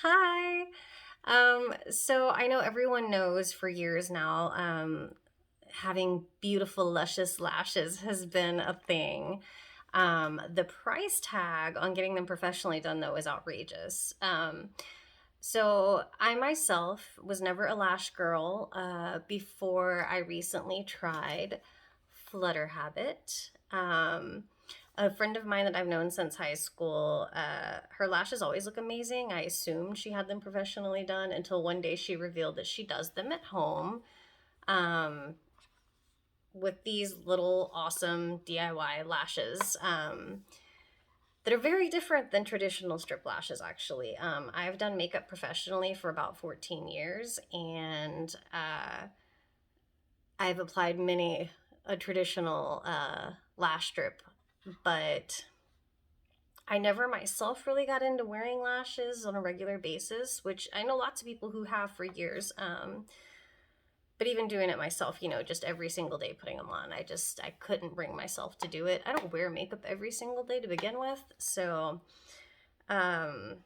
Hi. So I know everyone knows for years now, having beautiful, luscious lashes has been a thing. The price tag on getting them professionally done, though, is outrageous. So I myself was never a lash girl before I recently tried Flutterhabit. A friend of mine that I've known since high school, her lashes always look amazing. I assumed she had them professionally done until one day she revealed that she does them at home um, with these little awesome DIY lashes. That are very different than traditional strip lashes, actually. I've done makeup professionally for about 14 years, and I've applied many a traditional lash strip, but I never myself really got into wearing lashes on a regular basis, which I know lots of people who have for years. But even doing it myself, just every single day putting them on, I couldn't bring myself to do it. I don't wear makeup every single day to begin with, so um,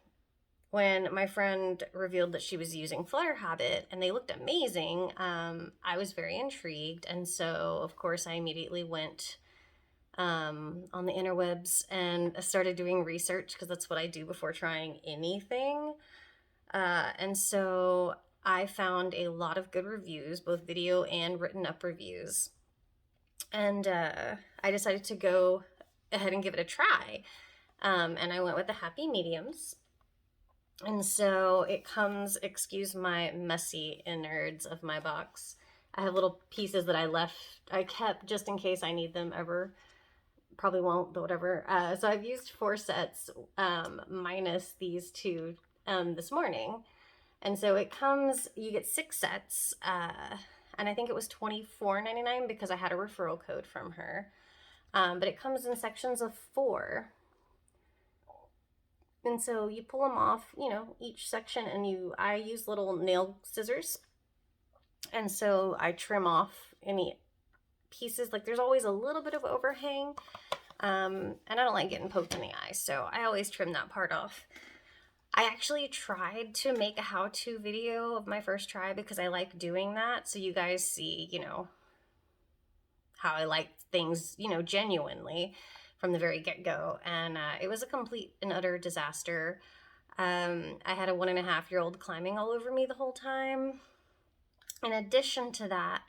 when my friend revealed that she was using Flutter Habit and they looked amazing, I was very intrigued. And so, of course, I immediately went on the interwebs and started doing research because that's what I do before trying anything. And so I found a lot of good reviews, both video and written up reviews. And I decided to go ahead and give it a try. And I went with the happy mediums. And so it comes, excuse my messy innards of my box. I have little pieces that I kept just in case I need them ever. Probably won't, but whatever. So I've used 4 sets minus these two this morning. And so it comes, you get 6 sets. And I think it was $24.99 because I had a referral code from her. But it comes in sections of 4. And so you pull them off, each section, and I use little nail scissors. And so I trim off any pieces. Like there's always a little bit of overhang. And I don't like getting poked in the eye, so I always trim that part off. I actually tried to make a how-to video of my first try because I like doing that. So you guys see, how I like things, genuinely from the very get-go. And it was a complete and utter disaster. I had a 1.5-year-old climbing all over me the whole time. In addition to that,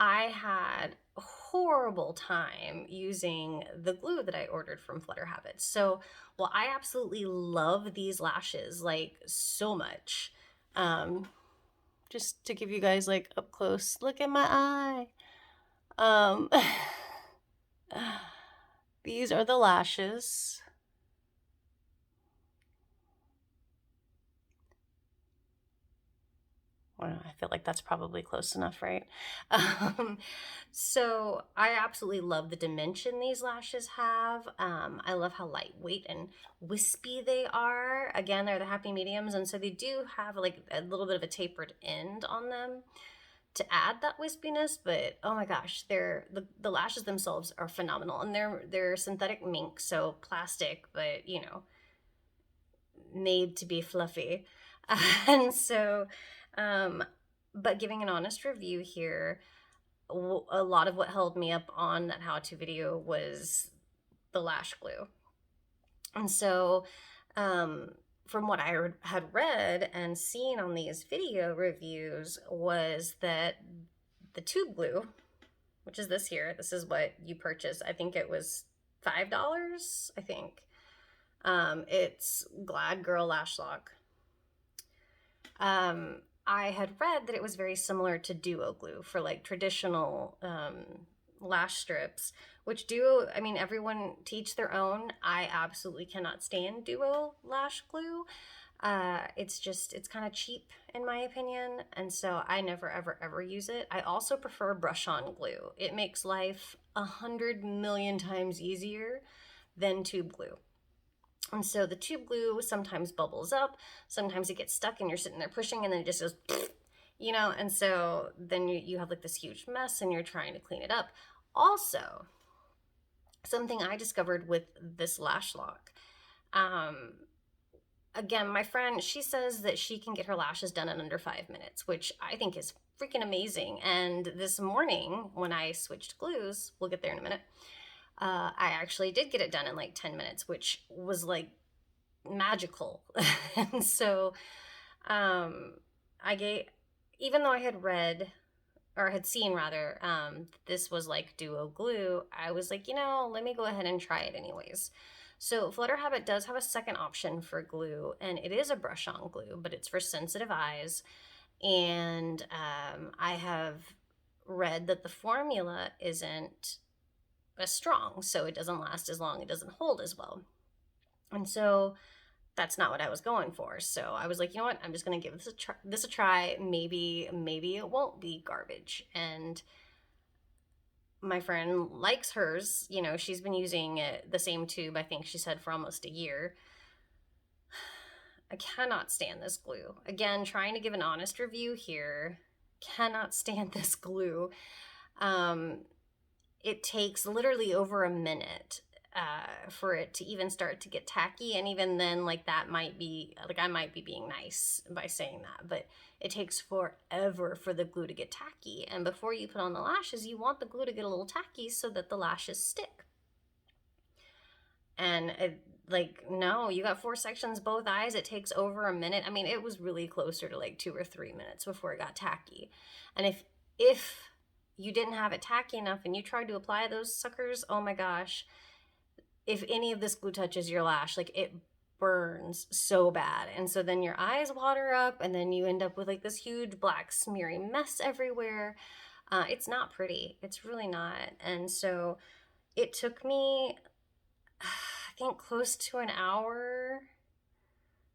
I had a horrible time using the glue that I ordered from Flutter Habits. So, while I absolutely love these lashes like so much, um, just to give you guys like up close, look at my eye. Um, these are the lashes. I feel like that's probably close enough, right? Um, so I absolutely love the dimension these lashes have. I love how lightweight and wispy they are. Again, they're the happy mediums, and so they do have like a little bit of a tapered end on them to add that wispiness. But oh my gosh, the lashes themselves are phenomenal, and they're synthetic mink, so plastic, but made to be fluffy. And so, um, but giving an honest review here, a lot of what held me up on that how to video was the lash glue. And so, um, from what I had read and seen on these video reviews, was that the tube glue, which is this here, this is what you purchase. I think it was $5, I think. It's Glad Girl Lash Lock. I had read that it was very similar to Duo glue for like traditional lash strips, which Duo, I mean, everyone teach their own. I absolutely cannot stand Duo lash glue. It's kind of cheap in my opinion, and so I never ever ever use it. I also prefer brush on glue. It makes life 100 million times easier than tube glue. And so the tube glue sometimes bubbles up, sometimes it gets stuck and you're sitting there pushing and then it just goes, and so then you have like this huge mess and you're trying to clean it up. Also, something I discovered with this lash lock, um, again, my friend, she says that she can get her lashes done in under 5 minutes, which I think is freaking amazing. And this morning, when I switched glues, we'll get there in a minute, I actually did get it done in like 10 minutes, which was like magical. And so I gave, even though I had read or had seen rather, this was like duo glue, I was like, let me go ahead and try it anyways. So Flutterhabit does have a second option for glue, and it is a brush-on glue, but it's for sensitive eyes. And I have read that the formula isn't as strong, so it doesn't last as long, it doesn't hold as well. And so that's not what I was going for. So I was like, you know what? I'm just gonna give this a try. Maybe it won't be garbage. And my friend likes hers. She's been using the same tube. I think she said for almost a year. I cannot stand this glue. Again, trying to give an honest review here. Cannot stand this glue. It takes literally over a minute for it to even start to get tacky, and even then, like, that might be like, I might be being nice by saying that, but it takes forever for the glue to get tacky. And before you put on the lashes, you want the glue to get a little tacky so that the lashes stick. And no, you got 4 sections both eyes, it takes over a minute. I mean, it was really closer to like 2 or 3 minutes before it got tacky. And if you didn't have it tacky enough and you tried to apply those suckers, oh my gosh, if any of this glue touches your lash, like, it burns so bad. And so then your eyes water up, and then you end up with like this huge black smeary mess everywhere. It's not pretty. It's really not. And so it took me, I think, close to an hour,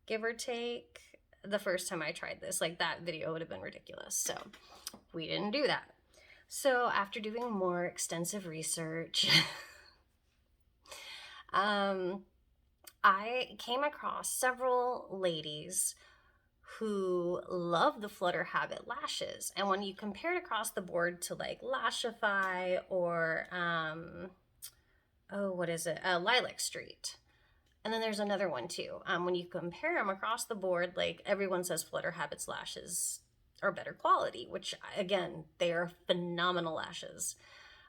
give or take, the first time I tried this. Like, that video would have been ridiculous. So we didn't do that. So after doing more extensive research, I came across several ladies who love the Flutterhabit lashes. And when you compare it across the board to like Lashify or, what is it? Lilac Street. And then there's another one too. When you compare them across the board, like, everyone says Flutterhabit's lashes are better quality, which, again, they are phenomenal lashes.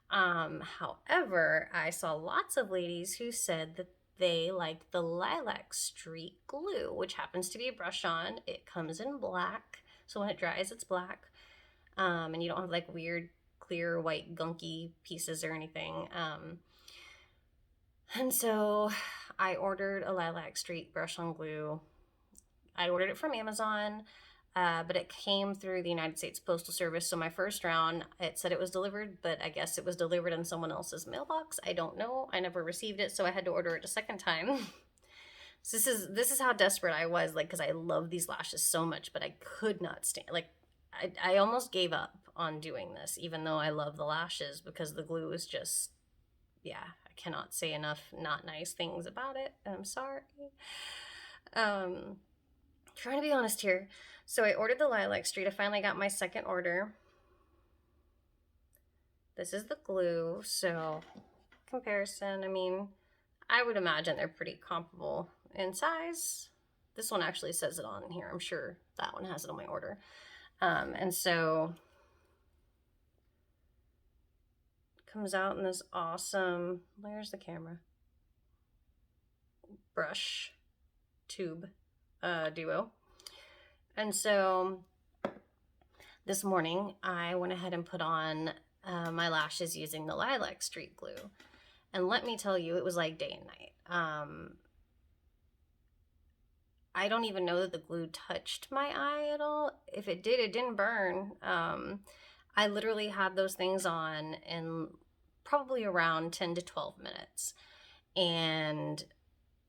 However, I saw lots of ladies who said that they like the Lilac Street glue, which happens to be a brush on. It comes in black, so when it dries, it's black. And you don't have like weird, clear, white, gunky pieces or anything. And so I ordered a Lilac Street brush on glue. I ordered it from Amazon. But it came through the United States Postal Service. So my first round, it said it was delivered, but I guess it was delivered in someone else's mailbox. I don't know. I never received it, so I had to order it a second time. So this is how desperate I was, like, because I love these lashes so much, but I could not stand. Like, I almost gave up on doing this, even though I love the lashes, because the glue is just, yeah, I cannot say enough not nice things about it. I'm sorry. Trying to be honest here. So I ordered the Lilac Street. I finally got my second order. This is the glue. So comparison, I mean, I would imagine they're pretty comparable in size. This one actually says it on here. I'm sure that one has it on my order. And so it comes out in this awesome, where's the camera? Brush tube duo. And so this morning I went ahead and put on my lashes using the Lilac Street glue. And let me tell you, it was like day and night. I don't even know that the glue touched my eye at all. If it did, it didn't burn. I literally had those things on in probably around 10 to 12 minutes. And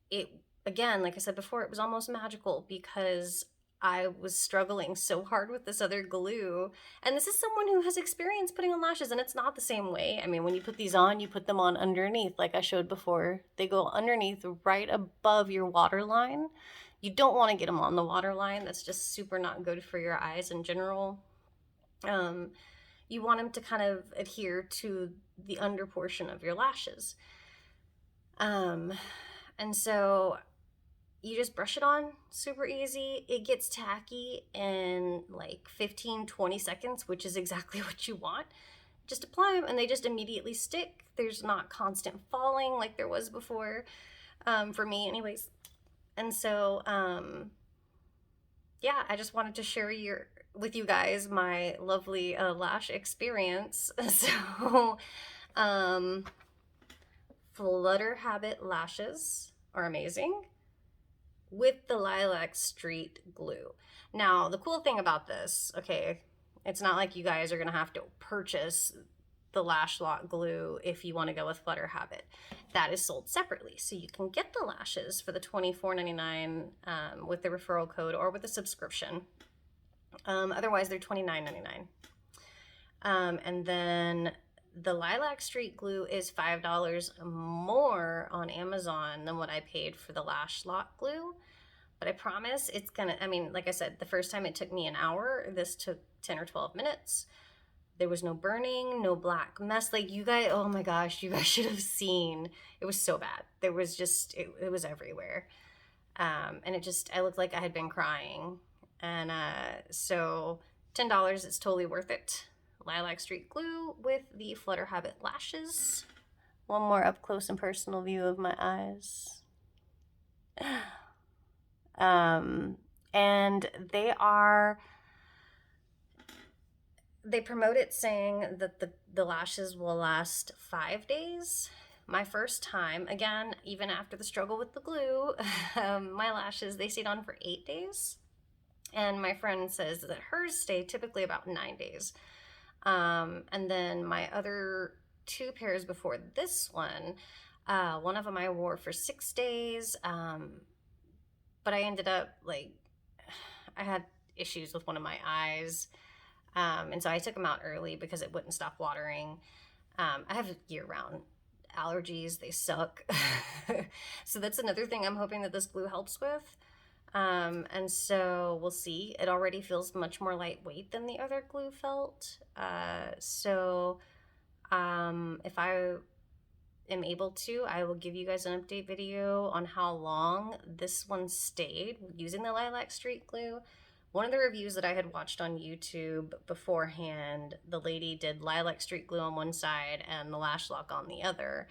it, again, like I said before, it was almost magical because I was struggling so hard with this other glue. And this is someone who has experience putting on lashes, and it's not the same way. I mean, when you put these on, you put them on underneath, like I showed before. They go underneath, right above your waterline. You don't want to get them on the waterline. That's just super not good for your eyes in general. You want them to kind of adhere to the under portion of your lashes. And so you just brush it on super easy. It gets tacky in like 15-20 seconds, which is exactly what you want. Just apply them and they just immediately stick. There's not constant falling like there was before, for me anyways. And so yeah, I just wanted to share with you guys my lovely lash experience. So um Flutterhabit lashes are amazing with the Lilac Street glue. Now, the cool thing about this, okay, it's not like you guys are gonna have to purchase the lash lock glue if you want to go with Flutterhabit. That is sold separately. So you can get the lashes for the $24.99 with the referral code or with a subscription. Otherwise, they're $29.99. And then the Lilac Street glue is $5 more on Amazon than what I paid for the lash lock glue. But I promise it's gonna, I mean, like I said, the first time it took me an hour, this took 10 or 12 minutes. There was no burning, no black mess. Like you guys, oh my gosh, you guys should have seen. It was so bad. There was just, it was everywhere. And I looked like I had been crying. And so $10, it's totally worth it. Lilac Street glue with the Flutterhabit lashes. One more up close and personal view of my eyes. And they promote it saying that the lashes will last 5 days. My first time, again, even after the struggle with the glue, my lashes, they stayed on for 8 days. And my friend says that hers stay typically about 9 days. And then my other 2 pairs before this one of them I wore for 6 days. But I ended up I had issues with one of my eyes. And so I took them out early because it wouldn't stop watering. I have year-round allergies. They suck. So that's another thing I'm hoping that this glue helps with. And so we'll see. It already feels much more lightweight than the other glue felt. If I am able to, I will give you guys an update video on how long this one stayed using the Lilac Street glue. One of the reviews that I had watched on YouTube beforehand, the lady did Lilac Street glue on one side and the lash lock on the other.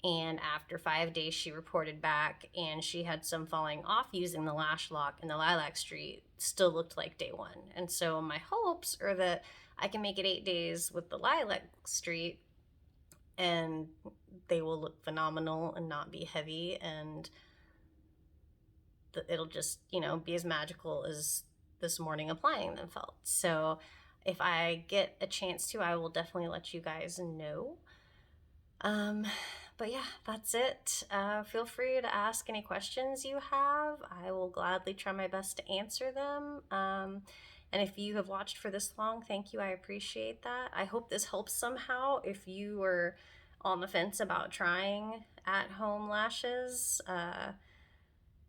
And after 5 days, she reported back and she had some falling off using the lash lock, and the Lilac Street still looked like day one. And so my hopes are that I can make it 8 days with the Lilac Street and they will look phenomenal and not be heavy, and it'll just, be as magical as this morning applying them felt. So if I get a chance to, I will definitely let you guys know. But yeah, that's it. Feel free to ask any questions you have. I will gladly try my best to answer them. And if you have watched for this long, thank you. I appreciate that. I hope this helps somehow. If you were on the fence about trying at-home lashes,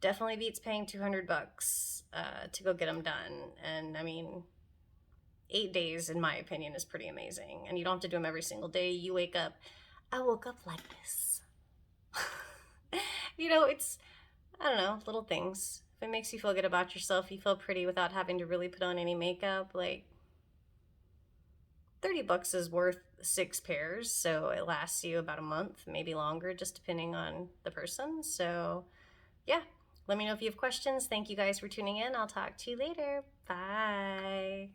definitely beats paying $200 to go get them done. And I mean, 8 days, in my opinion, is pretty amazing. And you don't have to do them every single day. You wake up, I woke up like this. It's, I don't know, little things. If it makes you feel good about yourself, you feel pretty without having to really put on any makeup, like $30 is worth 6 pairs, so it lasts you about a month, maybe longer, just depending on the person. So yeah, let me know if you have questions. Thank you guys for tuning in. I'll talk to you later. Bye.